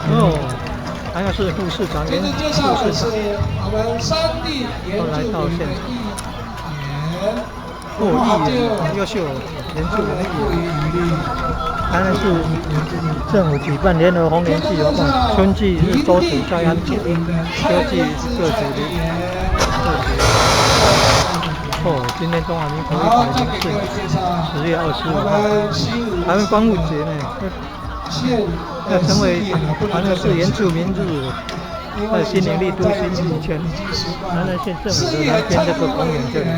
哦，好像是副市长，接着介绍的是我们山地原住民的议员，议员，优秀原住民的议员。当然是政府举办联合红莲祭活动，春季日多属在安检，秋季各属的今天中华民国104年10月25号，台湾光复节呢，要成为台南市原住民日。在新营立都新以前，南南县政府的南边这个公园这里，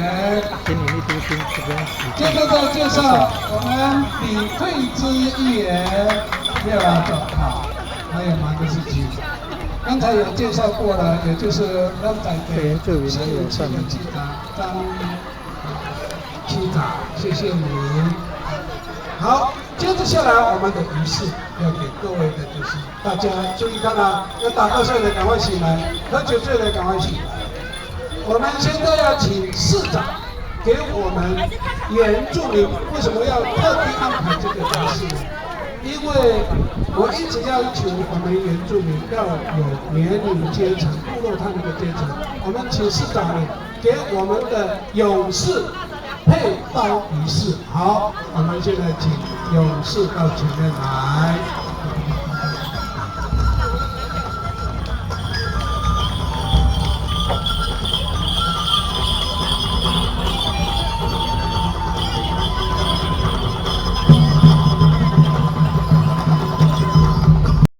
新营立都新这边。接着再介绍我们李惠芝议员叶老总，还有忙的事情。刚才有介绍过了，也就是让在原住民的友善。张区长，谢谢你。好。接着下来，我们的仪式要给各位的就是大家注意看啊，要打2岁的赶快起来，喝9岁的赶快起来。我们现在要请市长给我们原住民，为什么要特地安排这个仪式呢？因为我一直要求我们原住民要有年龄阶层、部落他们的阶层，我们请市长呢给我们的勇士配刀仪式。好，我们现在请勇士到前面来。